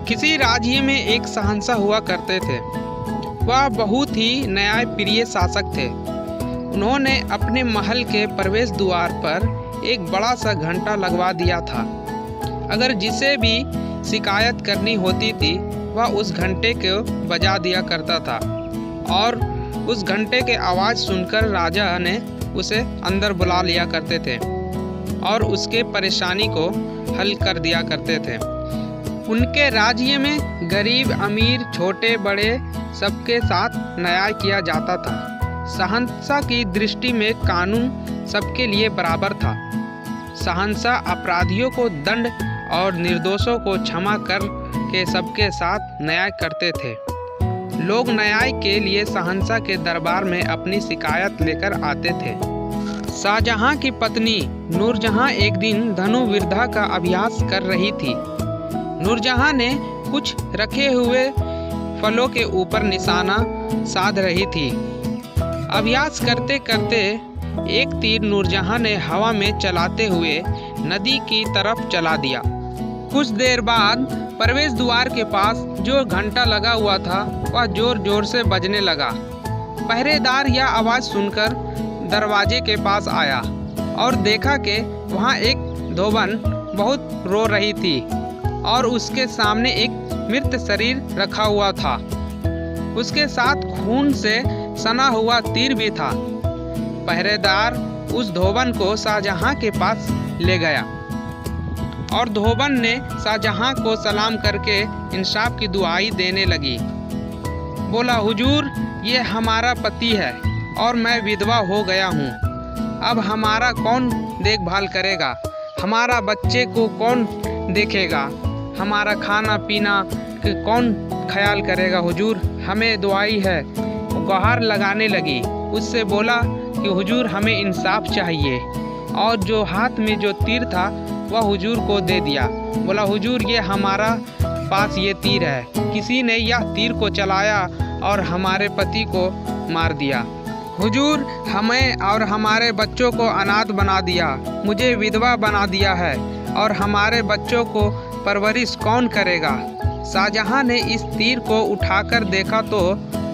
किसी राज्य में एक शहंशाह हुआ करते थे। वह बहुत ही न्यायप्रिय शासक थे। उन्होंने अपने महल के प्रवेश द्वार पर एक बड़ा सा घंटा लगवा दिया था। अगर जिसे भी शिकायत करनी होती थी वह उस घंटे को बजा दिया करता था और उस घंटे के आवाज़ सुनकर राजा ने उसे अंदर बुला लिया करते थे और उसके परेशानी को हल कर दिया करते थे। उनके राज्य में गरीब अमीर छोटे बड़े सबके साथ न्याय किया जाता था। शहंशाह की दृष्टि में कानून सबके लिए बराबर था। शहंशाह अपराधियों को दंड और निर्दोषों को क्षमा कर के सबके साथ न्याय करते थे। लोग न्याय के लिए शहंशाह के दरबार में अपनी शिकायत लेकर आते थे। शाहजहां की पत्नी नूरजहां एक दिन धनुर्विद्या का अभ्यास कर रही थी। नूरजहां ने कुछ रखे हुए फलों के ऊपर निशाना साध रही थी। अभ्यास करते करते एक तीर नूरजहां ने हवा में चलाते हुए नदी की तरफ चला दिया। कुछ देर बाद प्रवेश द्वार के पास जो घंटा लगा हुआ था वह जोर जोर से बजने लगा। पहरेदार यह आवाज़ सुनकर दरवाजे के पास आया और देखा कि वहाँ एक धोबन बहुत रो रही थी और उसके सामने एक मृत शरीर रखा हुआ था। उसके साथ खून से सना हुआ तीर भी था। पहरेदार उस धोबन को शाहजहां के पास ले गया और धोबन ने शाहजहां को सलाम करके इंसाफ की दुआई देने लगी। बोला, हुजूर, ये हमारा पति है और मैं विधवा हो गया हूँ। अब हमारा कौन देखभाल करेगा? हमारा बच्चे को कौन देखेगा? हमारा खाना पीना कौन ख्याल करेगा? हुजूर, हमें दुआई है। वो गुहार लगाने लगी। उससे बोला कि हुजूर, हमें इंसाफ चाहिए। और जो हाथ में जो तीर था वह हुजूर को दे दिया। बोला, हुजूर, ये हमारा पास ये तीर है। किसी ने यह तीर को चलाया और हमारे पति को मार दिया। हुजूर, हमें और हमारे बच्चों को अनाथ बना दिया, मुझे विधवा बना दिया है और हमारे बच्चों को परवरिश कौन करेगा? शाहजहां ने इस तीर को उठाकर देखा तो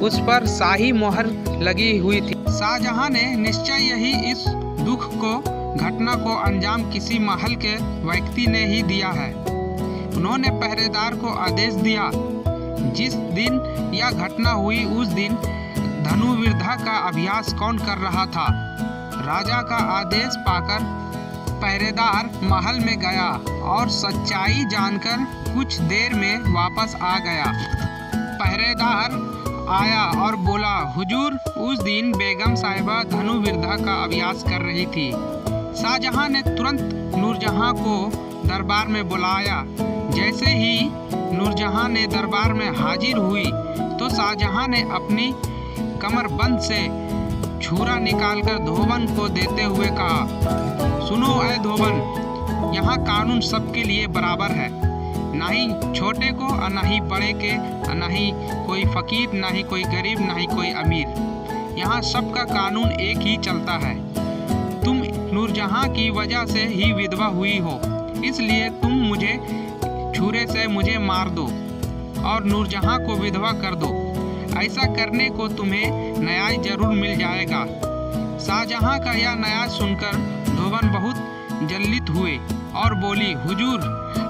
उस पर शाही मोहर लगी हुई थी। शाहजहां ने निश्चय ही इस दुख को घटना को अंजाम किसी महल के व्यक्ति ने ही दिया है। उन्होंने पहरेदार को आदेश दिया। जिस दिन यह घटना हुई उस दिन धनुर्विद्या का अभ्यास कौन कर रहा था? राजा का आदेश पाकर पहरेदार महल में गया और सच्चाई जानकर कुछ देर में वापस आ गया। पहरेदार आया और बोला, हुजूर, उस दिन बेगम साहिबा धनुर्विद्या का अभ्यास कर रही थी। शाहजहां ने तुरंत नूरजहां को दरबार में बुलाया। जैसे ही नूरजहां ने दरबार में हाजिर हुई तो शाहजहां ने अपनी कमरबंद से छुरा निकालकर धोबन को देते हुए कहा, सुनो ऐ धोबन, यहाँ कानून सबके लिए बराबर है। ना ही छोटे को और ना ही बड़े के, ना ही कोई फकीर, ना ही कोई गरीब, ना ही कोई अमीर। यहाँ सबका कानून एक ही चलता है। तुम नूरजहां की वजह से ही विधवा हुई हो, इसलिए तुम मुझे छुरे से मुझे मार दो और नूरजहां को विधवा कर दो। ऐसा करने को तुम्हें न्याय जरूर मिल जाएगा। शाहजहां का यह न्याय सुनकर धोबन बहुत जल्लित हुए और बोली, हुजूर,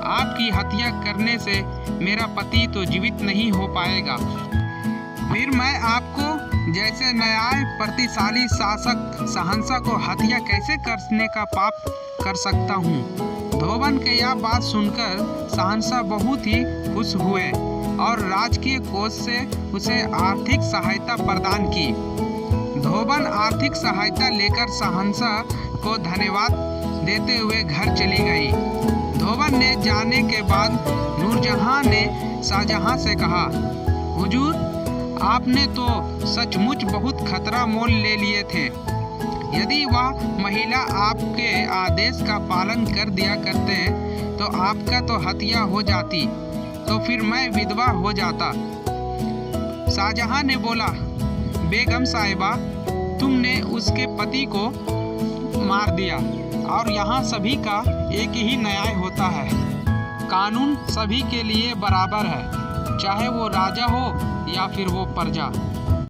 आपकी हत्या करने से मेरा पति तो जीवित नहीं हो पाएगा। फिर मैं आपको जैसे न्याय प्रतिशाली शासक शहंशाह को हत्या कैसे करने का पाप कर सकता हूँ? धोबन के यह बात सुनकर शहंशाह बहुत ही खुश हुए और राजकीय कोष से उसे आर्थिक सहायता प्रदान की। धोबन आर्थिक सहायता लेकर शहंशाह को धन्यवाद देते हुए घर चली गई। धोबन ने जाने के बाद नूरजहां ने शाहजहां से कहा, हुजूर, आपने तो सचमुच बहुत खतरा मोल ले लिए थे। यदि वह महिला आपके आदेश का पालन कर दिया करते तो आपका तो हत्या हो जाती, तो फिर मैं विधवा हो जाता। शाहजहां ने बोला, बेगम साहिबा, तुमने उसके पति को मार दिया और यहाँ सभी का एक ही न्याय होता है। कानून सभी के लिए बराबर है, चाहे वो राजा हो या फिर वो प्रजा।